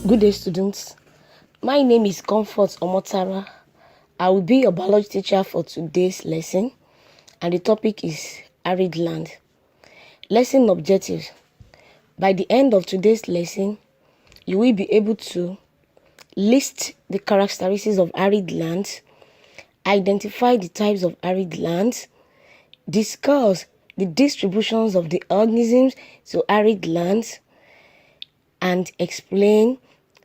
Good day, students. My name is Comfort Omotara. I will be your biology teacher for today's lesson, and the topic is arid land. Lesson objectives. By the end of today's lesson, you will be able to list the characteristics of arid lands, identify the types of arid lands, discuss the distributions of the organisms to arid lands, and explain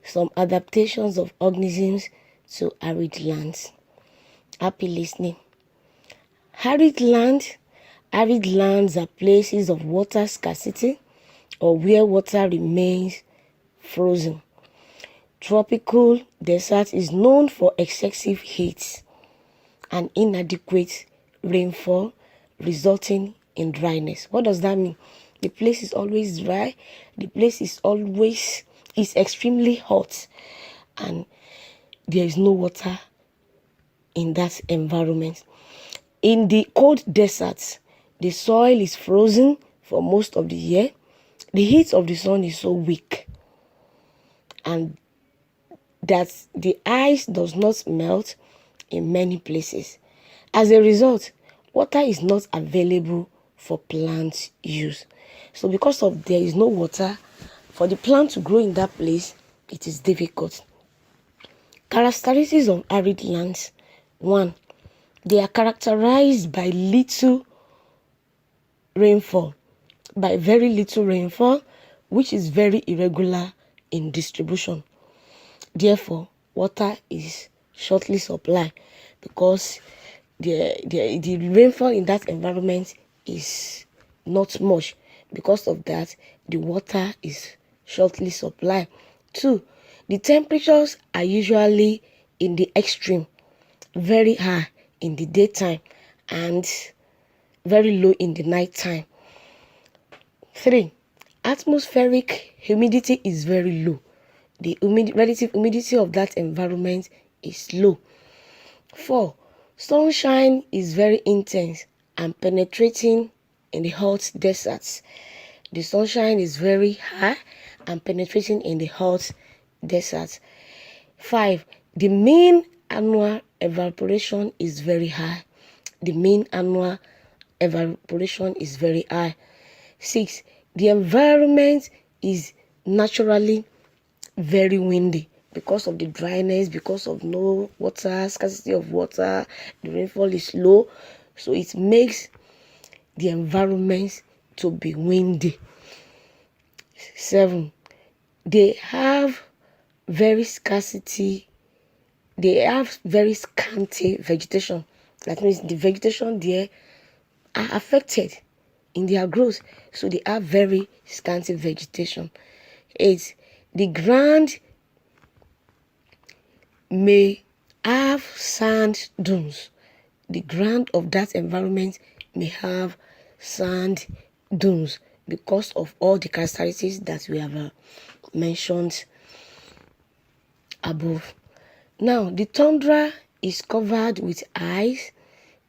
some adaptations of organisms to arid lands. Happy listening. Arid lands are places of water scarcity or where water remains frozen. Tropical desert is known for excessive heat and inadequate rainfall resulting in dryness. What does that mean? The place is always dry, the place is extremely hot, and there is no water in that environment. In the cold deserts, the soil is frozen for most of the year. The heat of the sun is so weak and that the ice does not melt in many places. As a result, water is not available for plant use. So because of there is no water for the plant to grow in that place, it is difficult. Characteristics of arid lands. 1. They are characterized by little rainfall, which is very irregular in distribution. Therefore, water is shortly supplied because the rainfall in that environment is not much. Because of that, the water is shortly supplied. 2. The temperatures are usually in the extreme, very high in the daytime and very low in the night time. 3. Atmospheric humidity is very low. The relative humidity of that environment is low. 4. Sunshine is very intense and penetrating in the hot deserts. The sunshine is very high and penetrating in the hot deserts. 5. The mean annual evaporation is very high. 6. The environment is naturally very windy because of the dryness, because of no water, scarcity of water, the rainfall is low, so it makes the environment to be windy. 7. They have very scanty vegetation. That means the vegetation there are affected in their growth, so they have very scanty vegetation. 8. The ground may have sand dunes. The ground of that environment may have sand dunes because of all the characteristics that we have mentioned above. Now, the tundra is covered with ice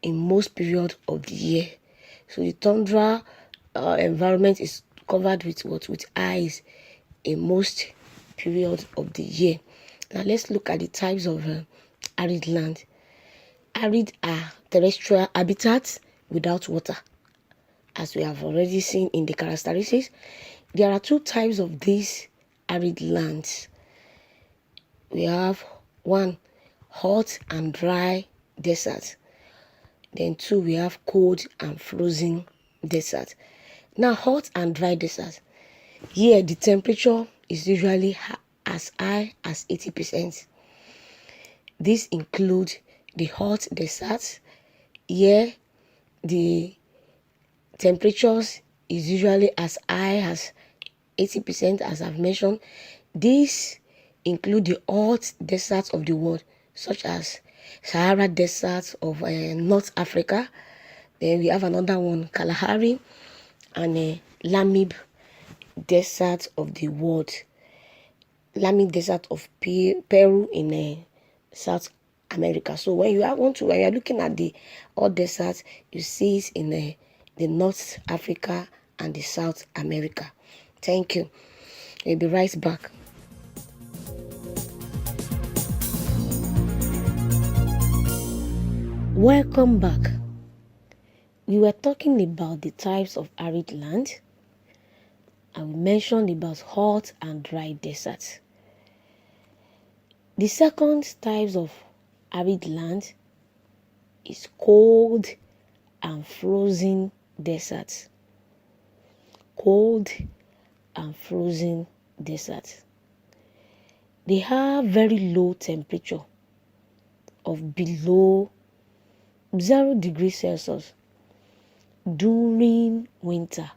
in most periods of the year. So the tundra environment is covered with ice in most periods of the year. Now let's look at the types of arid land. Arid are terrestrial habitats without water, as we have already seen in the characteristics. There are 2 types of these arid lands. We have 1, hot and dry desert. Then 2, we have cold and frozen desert. Now, hot and dry desert. Here, the temperature is usually as high as 80%. This includes the hot deserts. Here, the temperatures is usually as high as 80%, as I've mentioned. These include the hot deserts of the world, such as Sahara deserts of North Africa. Then we have another one, Kalahari, and Namib desert of the world. Namib desert of Peru in South America. So when you are looking at the hot deserts, you see it in the North Africa and the South America. Thank you. We'll be right back. Welcome back. We were talking about the types of arid land, and we mentioned about hot and dry deserts. The second types of arid land is cold and frozen deserts. Cold and frozen deserts. They have very low temperature of below 0 degrees Celsius during winter.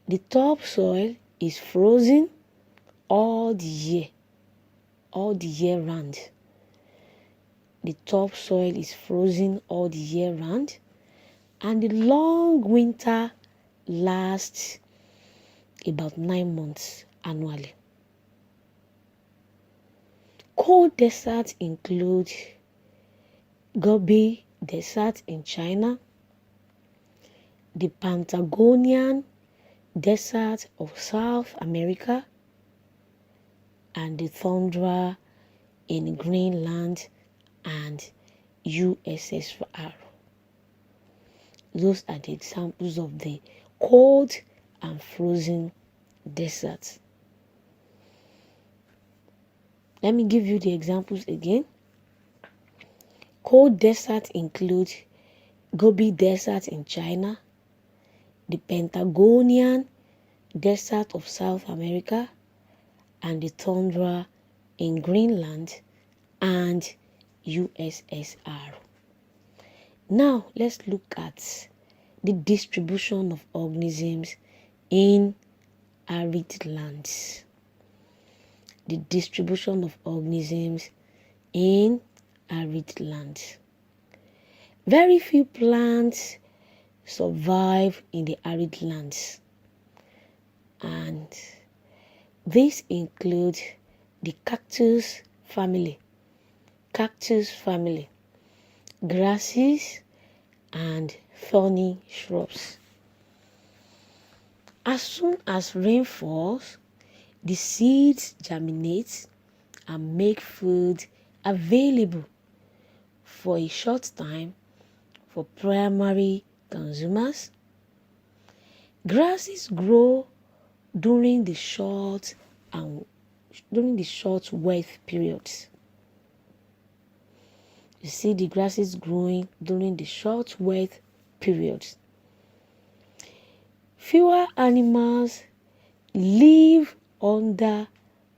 The topsoil is frozen all the year round. The topsoil is frozen all the year round, and the long winter lasts about 9 months annually. Cold deserts include Gobi Desert in China, the Patagonian Desert of South America, and the tundra in Greenland and USSR. Those are the examples of the cold and frozen deserts. Let me give you the examples again. Cold deserts include Gobi Desert in China, the Patagonian Desert of South America, and the tundra in Greenland and USSR. Now let's look at the distribution of organisms in arid lands. The distribution of organisms in arid lands. Very few plants survive in the arid lands, and these include the cactus family, grasses, and thorny shrubs. As soon as rain falls, the seeds germinate and make food available for a short time for primary consumers. Grasses grow during the short wet periods. You see the grasses growing during the short wet periods. Fewer animals live under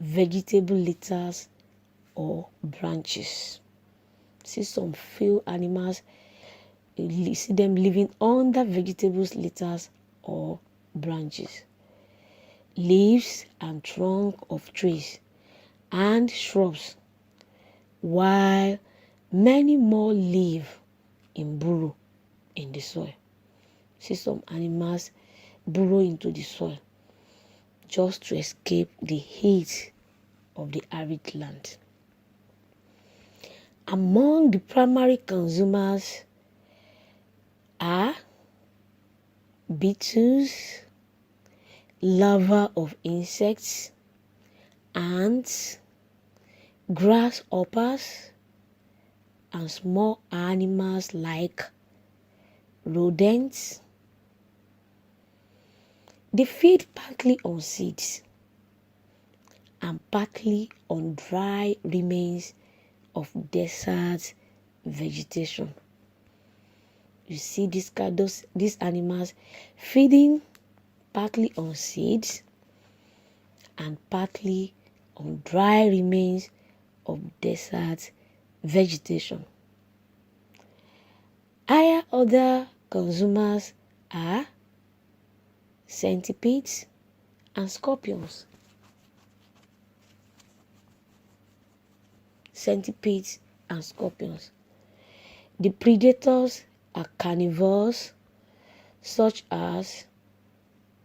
vegetable litters or branches. See some few animals, you see them living under vegetables litters or branches. Leaves and trunk of trees and shrubs, while many more live in burrow in the soil. See some animals burrow into the soil just to escape the heat of the arid land. Among the primary consumers are beetles, larvae of insects, ants, grasshoppers, and small animals like rodents. They feed partly on seeds and partly on dry remains of desert vegetation. You see these animals feeding partly on seeds and partly on dry remains of desert vegetation. Other consumers are centipedes and scorpions. Centipedes and scorpions. The predators are carnivores such as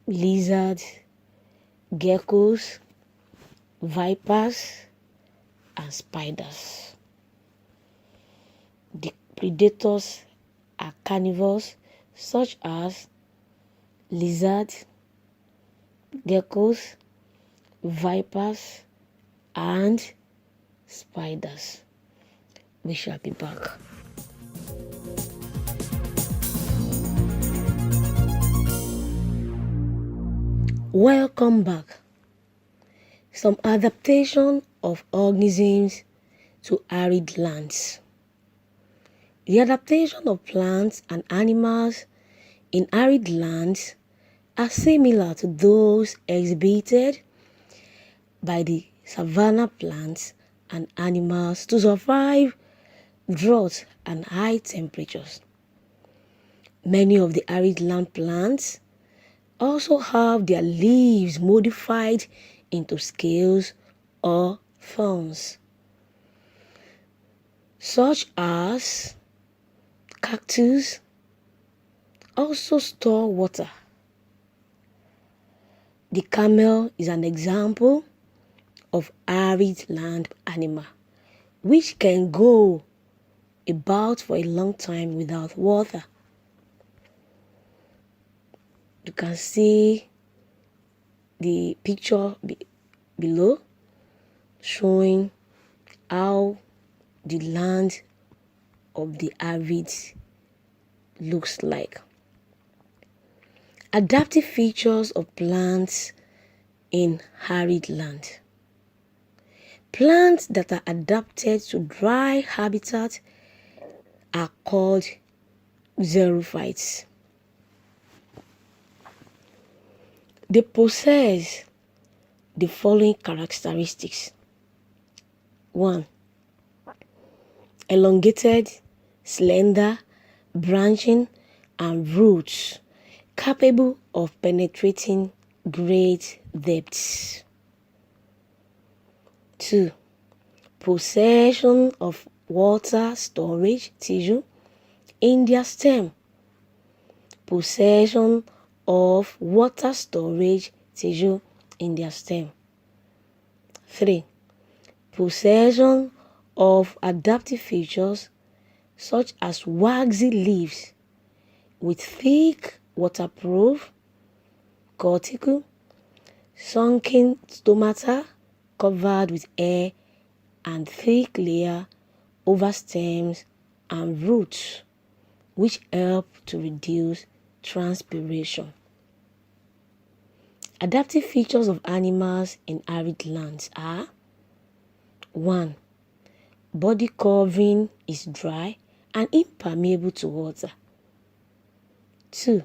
lizards, geckos, vipers, and spiders. The predators are carnivores such as lizards, geckos, vipers, and spiders. We shall be back. Welcome back. Some adaptation of organisms to arid lands. The adaptation of plants and animals in arid lands are similar to those exhibited by the savanna plants and animals to survive drought and high temperatures. Many of the arid land plants also have their leaves modified into scales or thorns, such as cactus also store water. The camel is an example of arid land animal, which can go about for a long time without water. You can see the picture below showing how the land of the arid looks like. Adaptive features of plants in arid land. Plants that are adapted to dry habitat are called xerophytes. They possess the following characteristics. 1. Elongated, slender, branching, and roots capable of penetrating great depths. 2. Possession of water storage tissue in their stem. Possession of water storage tissue in their stem. 3. Possession of adaptive features such as waxy leaves with thick waterproof cuticle, sunken stomata covered with air, and thick layer over stems and roots, which help to reduce transpiration. Adaptive features of animals in arid lands are: 1. Body covering is dry and impermeable to water. 2.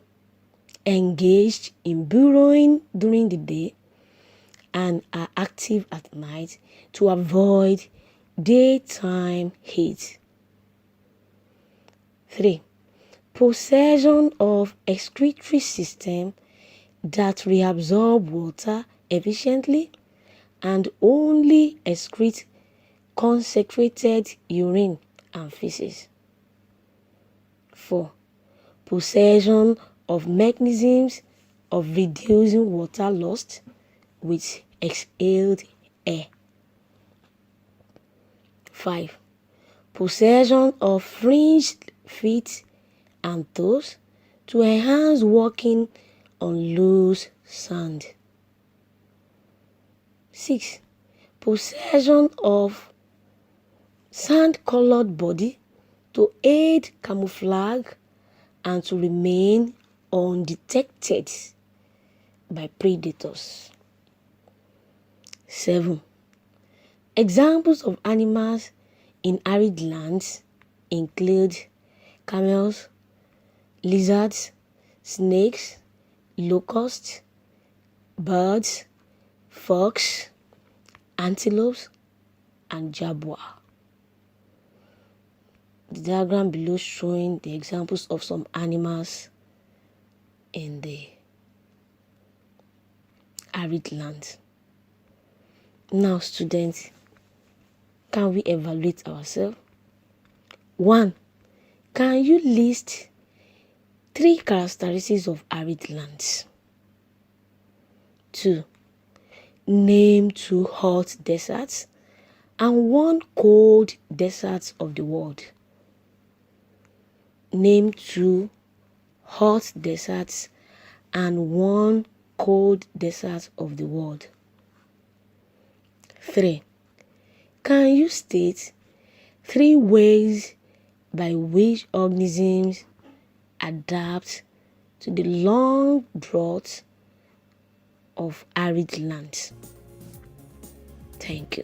Engaged in burrowing during the day and are active at night to avoid daytime heat. 3. Possession of excretory system that reabsorb water efficiently and only excrete concentrated urine and feces. 4. Possession of mechanisms of reducing water loss with exhaled air. 5. Possession of fringed feet and toes to enhance walking on loose sand. 6. Possession of sand-colored body to aid camouflage and to remain undetected by predators. 7. Examples of animals in arid lands include camels, lizards, snakes, locusts, birds, fox, antelopes, and jaguar. The diagram below showing the examples of some animals in the arid land. Now, students, can we evaluate ourselves? 1. Can you list 3 characteristics of arid lands? 2. Name 2 hot deserts and 1 cold desert of the world. Name 2 hot deserts and 1 cold desert of the world. 3. Can you state 3 ways by which organisms adapt to the long drought of arid lands. Thank you.